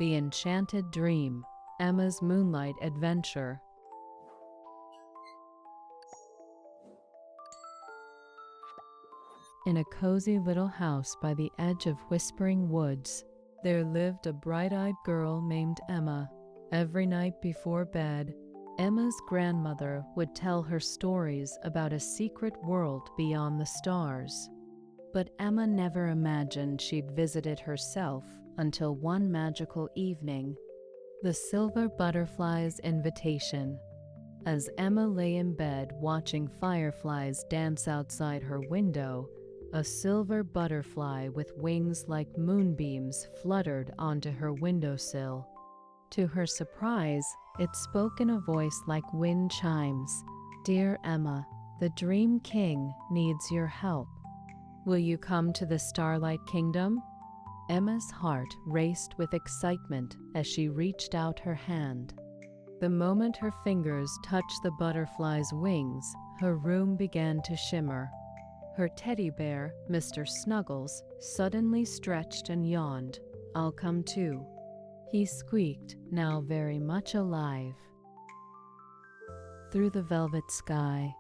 The Enchanted Dream, Emma's Moonlight Adventure. In a cozy little house by the edge of whispering woods, there lived a bright-eyed girl named Emma. Every night before bed, Emma's grandmother would tell her stories about a secret world beyond the stars. But Emma never imagined she'd visit it herself until one magical evening, the Silver Butterfly's invitation. As Emma lay in bed watching fireflies dance outside her window, a silver butterfly with wings like moonbeams fluttered onto her windowsill. To her surprise, it spoke in a voice like wind chimes. "Dear Emma, the Dream King needs your help. Will you come to the Starlight Kingdom?" Emma's heart raced with excitement as she reached out her hand. The moment her fingers touched the butterfly's wings, her room began to shimmer. Her teddy bear, Mr. Snuggles, suddenly stretched and yawned. "I'll come too," he squeaked, now very much alive. Through the velvet sky,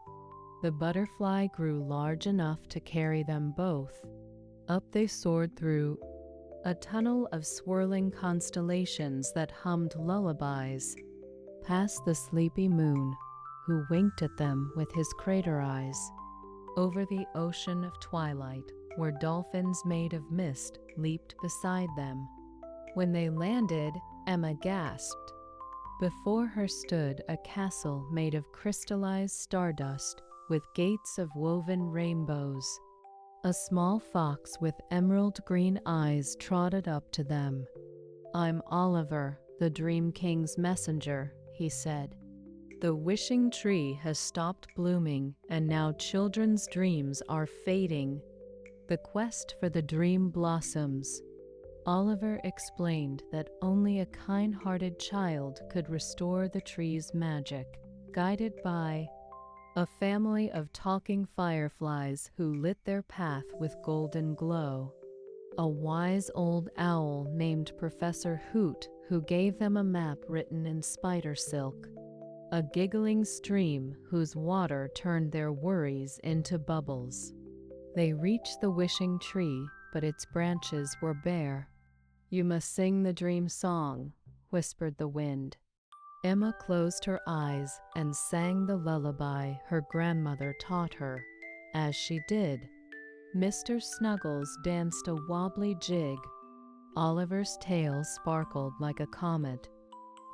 the butterfly grew large enough to carry them both. Up they soared through a tunnel of swirling constellations that hummed lullabies, past the sleepy moon, who winked at them with his crater eyes, over the ocean of twilight, where dolphins made of mist leaped beside them. When they landed, Emma gasped. Before her stood a castle made of crystallized stardust, with gates of woven rainbows. A small fox with emerald green eyes trotted up to them. "I'm Oliver, the Dream King's messenger," he said. "The wishing tree has stopped blooming, and now children's dreams are fading. The quest for the dream blossoms." Oliver explained that only a kind-hearted child could restore the tree's magic, guided by a family of talking fireflies who lit their path with golden glow, a wise old owl named Professor Hoot who gave them a map written in spider silk, a giggling stream whose water turned their worries into bubbles. They reached the wishing tree, but its branches were bare. "You must sing the dream song," whispered the wind. Emma closed her eyes and sang the lullaby her grandmother taught her. As she did, Mr. Snuggles danced a wobbly jig. Oliver's tail sparkled like a comet.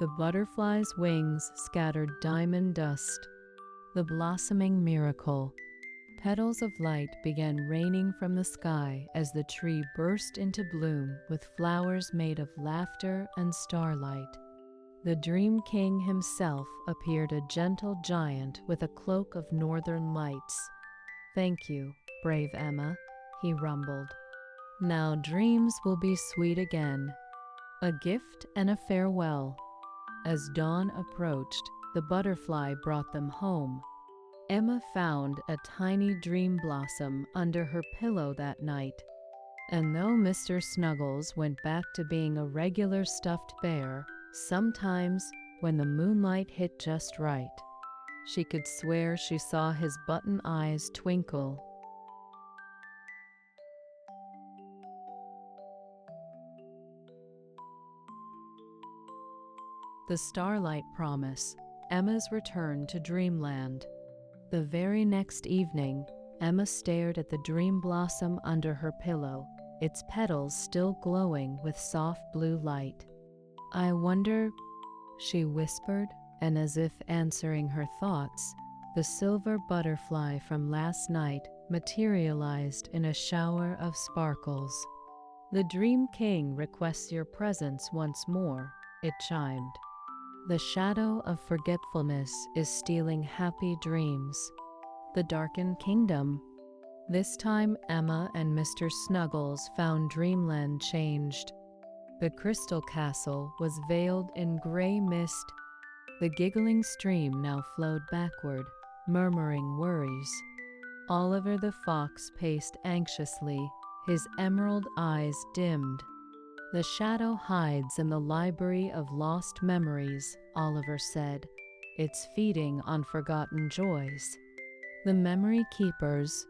The butterfly's wings scattered diamond dust. The blossoming miracle. Petals of light began raining from the sky as the tree burst into bloom with flowers made of laughter and starlight. The Dream King himself appeared, a gentle giant with a cloak of northern lights. "Thank you, brave Emma," he rumbled. "Now dreams will be sweet again." A gift and a farewell. As dawn approached, the butterfly brought them home. Emma found a tiny dream blossom under her pillow that night. And though Mr. Snuggles went back to being a regular stuffed bear, sometimes, when the moonlight hit just right, she could swear she saw his button eyes twinkle. The Starlight Promise, Emma's return to dreamland. The very next evening, Emma stared at the dream blossom under her pillow, its petals still glowing with soft blue light. "I wonder," she whispered, and as if answering her thoughts, the silver butterfly from last night materialized in a shower of sparkles. "The Dream King requests your presence once more," it chimed. "The shadow of forgetfulness is stealing happy dreams." The darkened kingdom. This time Emma and Mr. Snuggles found dreamland changed. The crystal castle was veiled in gray mist. The giggling stream now flowed backward, murmuring worries. Oliver the fox paced anxiously, his emerald eyes dimmed. The shadow hides in the library of lost memories, Oliver said. It's feeding on forgotten joys. The memory keepers.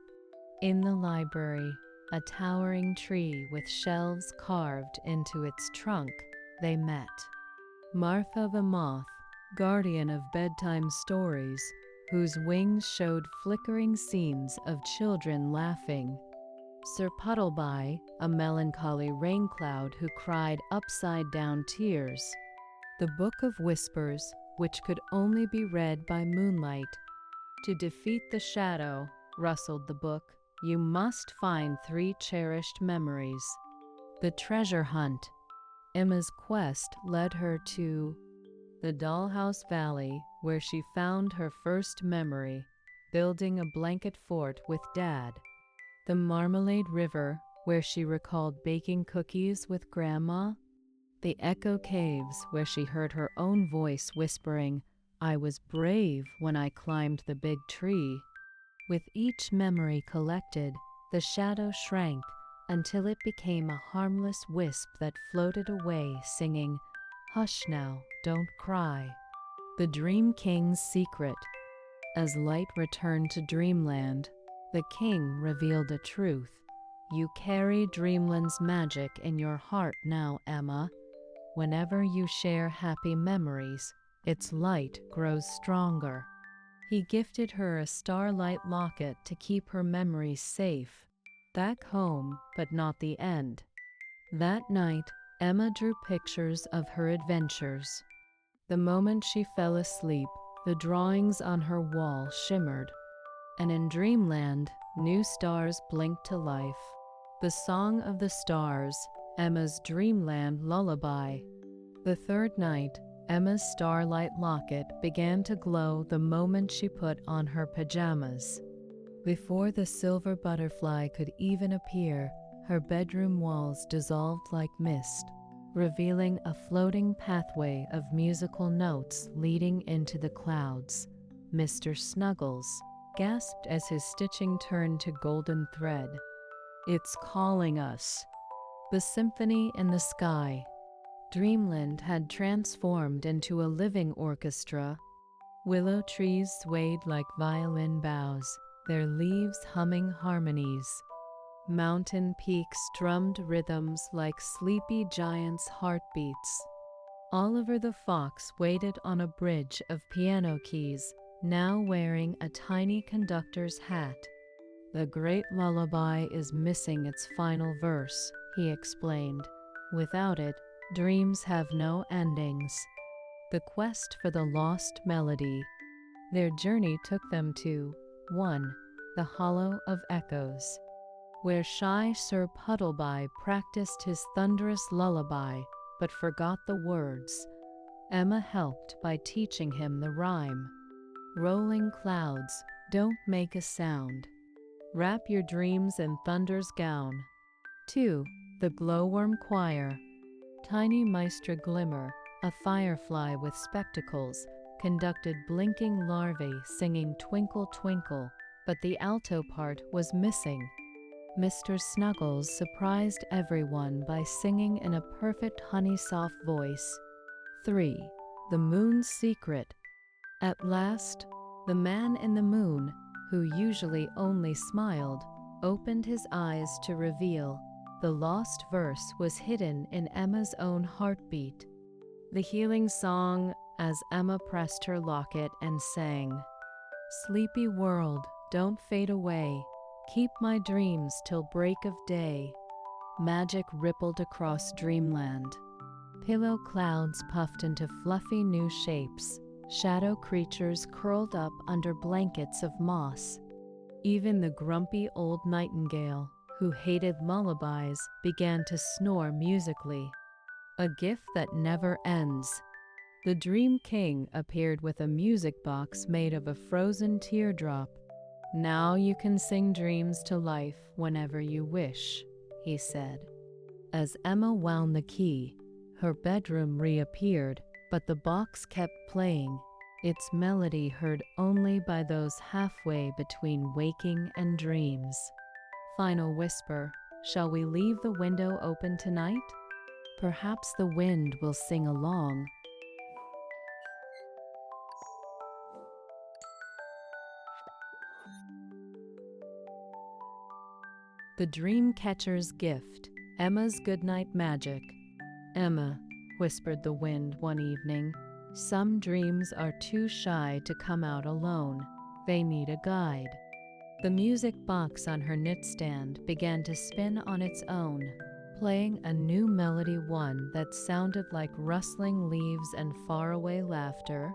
In the library, a towering tree with shelves carved into its trunk, they met. Martha the moth, guardian of bedtime stories, whose wings showed flickering scenes of children laughing. Sir Puddleby, a melancholy rain cloud who cried upside-down tears. The Book of Whispers, which could only be read by moonlight. To defeat the shadow, rustled the book, you must find 3 cherished memories. The treasure hunt. Emma's quest led her to the Dollhouse Valley, where she found her first memory, building a blanket fort with Dad. The Marmalade River, where she recalled baking cookies with Grandma. The Echo Caves, where she heard her own voice whispering, I was brave when I climbed the big tree. With each memory collected, the shadow shrank until it became a harmless wisp that floated away singing, Hush now, don't cry. The Dream King's Secret. As light returned to Dreamland, the king revealed a truth. You carry Dreamland's magic in your heart now, Emma. Whenever you share happy memories, its light grows stronger. He gifted her a starlight locket to keep her memories safe. Back home, but not the end. That night, Emma drew pictures of her adventures. The moment she fell asleep, the drawings on her wall shimmered. And in Dreamland, new stars blinked to life. The Song of the Stars, Emma's Dreamland lullaby. The third night, Emma's starlight locket began to glow the moment she put on her pajamas. Before the silver butterfly could even appear, her bedroom walls dissolved like mist, revealing a floating pathway of musical notes leading into the clouds. Mr. Snuggles gasped as his stitching turned to golden thread. It's calling us. The symphony in the sky. Dreamland had transformed into a living orchestra. Willow trees swayed like violin bows, their leaves humming harmonies. Mountain peaks strummed rhythms like sleepy giants' heartbeats. Oliver the fox waited on a bridge of piano keys, now wearing a tiny conductor's hat. The great lullaby is missing its final verse, he explained. Without it, dreams have no endings. The quest for the lost melody. Their journey took them to 1. The Hollow of Echoes, where shy Sir Puddleby practiced his thunderous lullaby but forgot the words. Emma helped by teaching him the rhyme. Rolling clouds, don't make a sound. Wrap your dreams in thunder's gown. 2. The Glowworm Choir. Tiny Maestra Glimmer, a firefly with spectacles, conducted blinking larvae singing Twinkle Twinkle, but the alto part was missing. Mr. Snuggles surprised everyone by singing in a perfect honey-soft voice. 3. The Moon's Secret. At last, the man in the moon, who usually only smiled, opened his eyes to reveal the lost verse was hidden in Emma's own heartbeat. The healing song as Emma pressed her locket and sang, Sleepy world, don't fade away. Keep my dreams till break of day. Magic rippled across Dreamland. Pillow clouds puffed into fluffy new shapes. Shadow creatures curled up under blankets of moss. Even the grumpy old nightingale, who hated lullabies, began to snore musically. A gift that never ends. The Dream King appeared with a music box made of a frozen teardrop. Now you can sing dreams to life whenever you wish, he said. As Emma wound the key, her bedroom reappeared, but the box kept playing, its melody heard only by those halfway between waking and dreams. Final whisper, shall we leave the window open tonight? Perhaps the wind will sing along. The Dream Catcher's Gift, Emma's Goodnight Magic. Emma, whispered the wind one evening, some dreams are too shy to come out alone. They need a guide. The music box on her knitstand began to spin on its own, playing a new melody, one that sounded like rustling leaves and faraway laughter.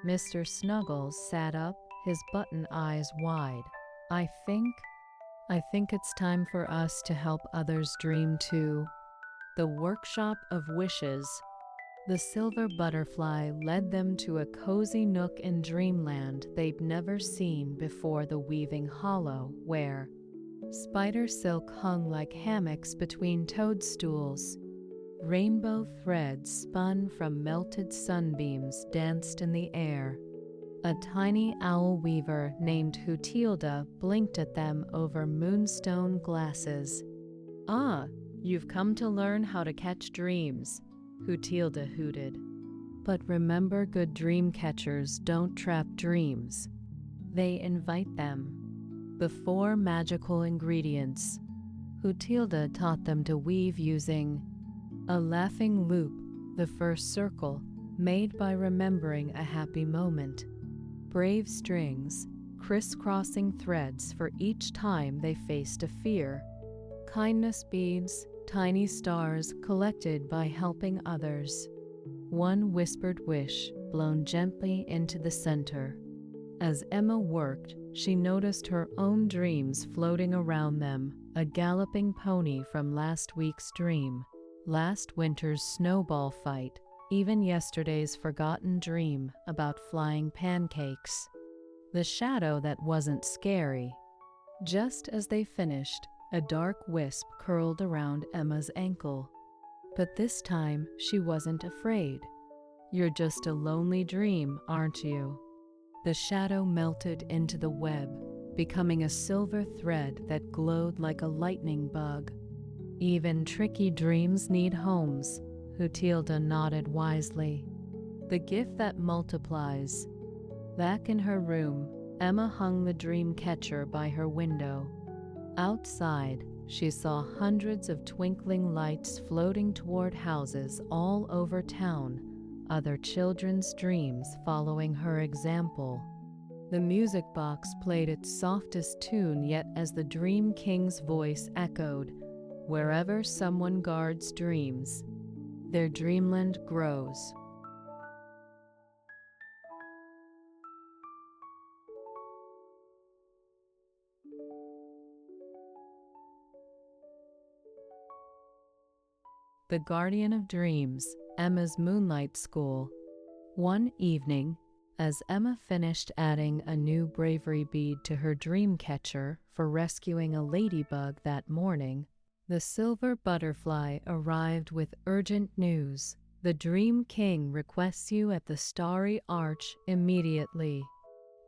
Mr. Snuggles sat up, his button eyes wide. I think it's time for us to help others dream too. The Workshop of Wishes. The silver butterfly led them to a cozy nook in dreamland they'd never seen before, the weaving hollow, where spider silk hung like hammocks between toadstools. Rainbow threads spun from melted sunbeams danced in the air. A tiny owl weaver named Hutilda blinked at them over moonstone glasses. Ah, you've come to learn how to catch dreams, Hutilda hooted. But remember, good dream catchers don't trap dreams. They invite them. The 4 magical ingredients. Hutilda taught them to weave using a laughing loop, the first circle, made by remembering a happy moment. Brave strings, crisscrossing threads for each time they faced a fear. Kindness beads, tiny stars collected by helping others. One whispered wish blown gently into the center. As Emma worked, she noticed her own dreams floating around them, a galloping pony from last week's dream, last winter's snowball fight, even yesterday's forgotten dream about flying pancakes. The shadow that wasn't scary. Just as they finished, a dark wisp curled around Emma's ankle. But this time, she wasn't afraid. You're just a lonely dream, aren't you? The shadow melted into the web, becoming a silver thread that glowed like a lightning bug. Even tricky dreams need homes, Hutilda nodded wisely. The gift that multiplies. Back in her room, Emma hung the dream catcher by her window. Outside, she saw hundreds of twinkling lights floating toward houses all over town, other children's dreams following her example. The music box played its softest tune, yet as the Dream King's voice echoed, wherever someone guards dreams, their dreamland grows. The Guardian of Dreams, Emma's Moonlight School. One evening, as Emma finished adding a new bravery bead to her dream catcher for rescuing a ladybug that morning, the silver butterfly arrived with urgent news. The Dream King requests you at the Starry Arch immediately.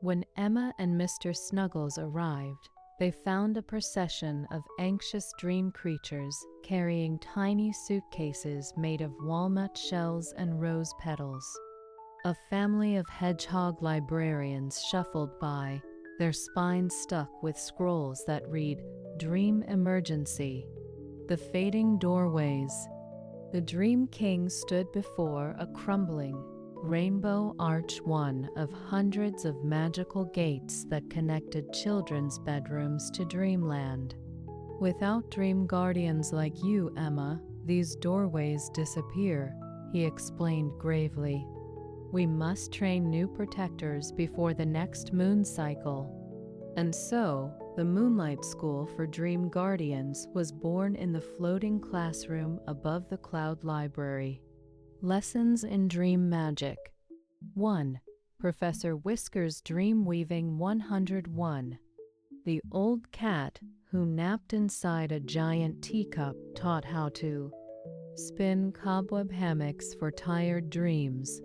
When Emma and Mr. Snuggles arrived, they found a procession of anxious dream creatures carrying tiny suitcases made of walnut shells and rose petals. A family of hedgehog librarians shuffled by, their spines stuck with scrolls that read, "Dream Emergency." The fading doorways. The Dream King stood before a crumbling, rainbow arch, one of hundreds of magical gates that connected children's bedrooms to dreamland. Without dream guardians like you, Emma, these doorways disappear, he explained gravely. We must train new protectors before the next moon cycle. And so, the Moonlight School for Dream Guardians was born in the floating classroom above the Cloud Library. Lessons in Dream Magic. 1. Professor Whisker's Dream Weaving 101. The old cat who napped inside a giant teacup taught how to spin cobweb hammocks for tired dreams,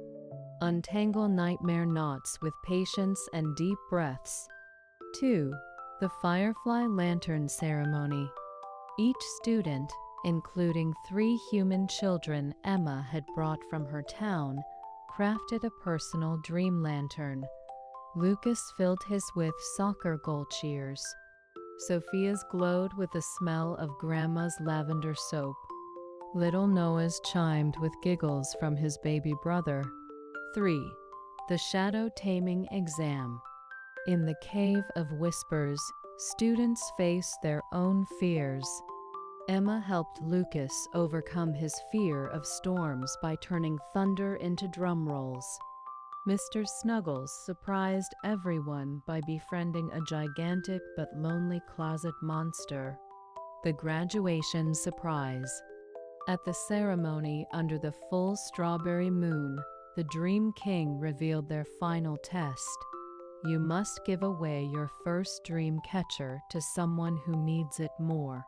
untangle nightmare knots with patience and deep breaths. 2. The Firefly Lantern Ceremony. Each student, including 3 human children Emma had brought from her town, crafted a personal dream lantern. Lucas filled his with soccer goal cheers. Sophia's glowed with the smell of Grandma's lavender soap. Little Noah's chimed with giggles from his baby brother. 3. The Shadow Taming Exam. In the Cave of Whispers, students face their own fears. Emma helped Lucas overcome his fear of storms by turning thunder into drum rolls. Mr. Snuggles surprised everyone by befriending a gigantic but lonely closet monster. The Graduation Surprise. At the ceremony under the full strawberry moon, the Dream King revealed their final test. You must give away your first dream catcher to someone who needs it more.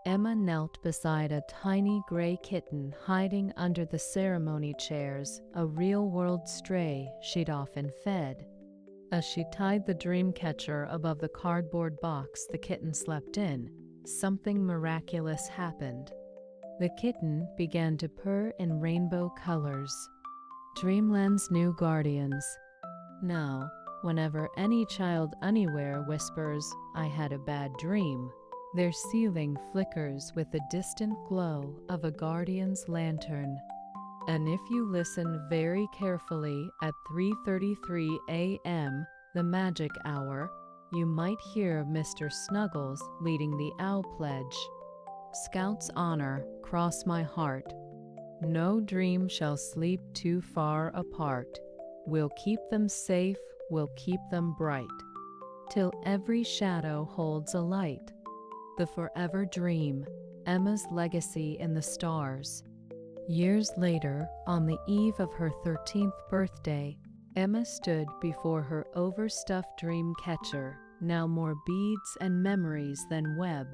Emma knelt beside a tiny gray kitten hiding under the ceremony chairs, a real-world stray she'd often fed. As she tied the dream catcher above the cardboard box the kitten slept in, something miraculous happened. The kitten began to purr in rainbow colors. Dreamland's new guardians. Now, whenever any child anywhere whispers, "I had a bad dream," their ceiling flickers with the distant glow of a guardian's lantern. And if you listen very carefully at 3:33 a.m., the magic hour, you might hear Mr. Snuggles leading the Owl Pledge. Scout's honor, cross my heart. No dream shall sleep too far apart. We'll keep them safe, we'll keep them bright, till every shadow holds a light. The forever dream, Emma's legacy in the stars. Years later, on the eve of her 13th birthday, Emma stood before her overstuffed dream catcher, now more beads and memories than web.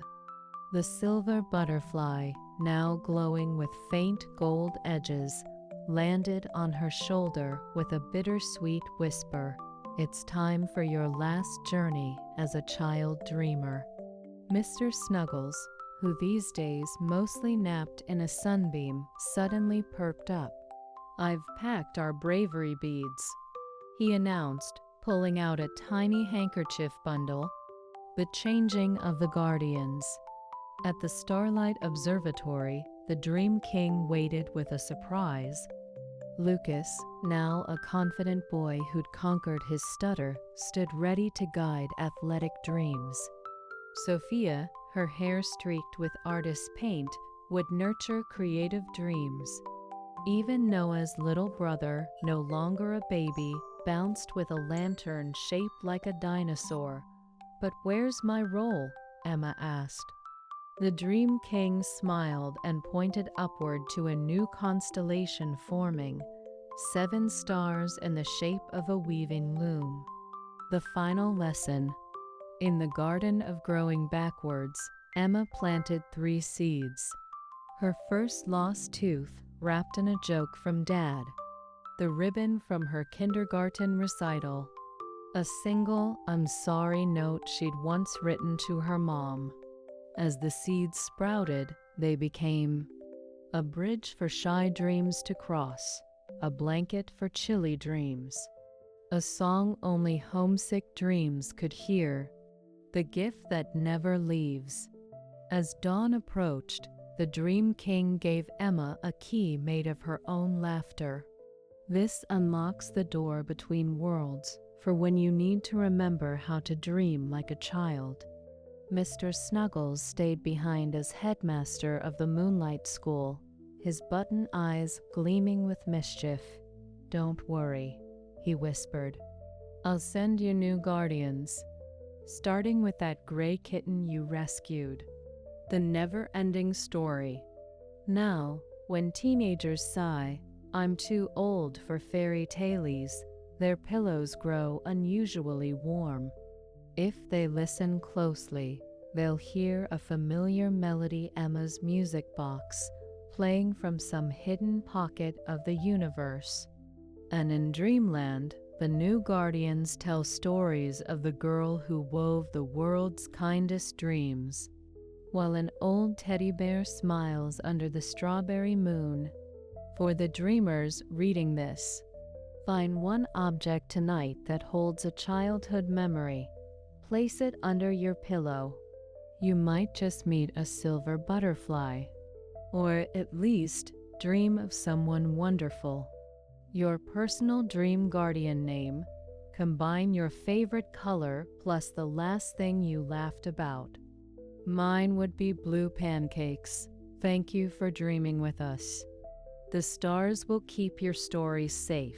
The silver butterfly, now glowing with faint gold edges, landed on her shoulder with a bittersweet whisper. It's time for your last journey as a child dreamer. Mr. Snuggles, who these days mostly napped in a sunbeam, suddenly perked up. I've packed our bravery beads, he announced, pulling out a tiny handkerchief bundle. The changing of the guardians. At the Starlight Observatory, the Dream King waited with a surprise. Lucas, now a confident boy who'd conquered his stutter, stood ready to guide athletic dreams. Sophia, her hair streaked with artist's paint, would nurture creative dreams. Even Noah's little brother, no longer a baby, bounced with a lantern shaped like a dinosaur. But where's my role? Emma asked. The Dream King smiled and pointed upward to a new constellation forming, 7 stars in the shape of a weaving loom. The final lesson. In the garden of growing backwards, Emma planted 3 seeds. Her first lost tooth, wrapped in a joke from Dad. The ribbon from her kindergarten recital. A single "I'm sorry" note she'd once written to her mom. As the seeds sprouted, they became a bridge for shy dreams to cross, a blanket for chilly dreams, a song only homesick dreams could hear, the gift that never leaves. As dawn approached, the Dream King gave Emma a key made of her own laughter. This unlocks the door between worlds for when you need to remember how to dream like a child. Mr. Snuggles stayed behind as headmaster of the Moonlight School, his button eyes gleaming with mischief. Don't worry, he whispered. I'll send you new guardians, starting with that gray kitten you rescued. The never-ending story. Now, when teenagers sigh, I'm too old for fairy tales, their pillows grow unusually warm. If they listen closely, they'll hear a familiar melody, Emma's music box, playing from some hidden pocket of the universe. And in Dreamland, the new guardians tell stories of the girl who wove the world's kindest dreams. while an old teddy bear smiles under the strawberry moon. For the dreamers reading this, find one object tonight that holds a childhood memory. Place it under your pillow. You might just meet a silver butterfly, or at least dream of someone wonderful. Your personal dream guardian name. Combine your favorite color plus the last thing you laughed about. Mine would be blue pancakes. Thank you for dreaming with us. The stars will keep your stories safe.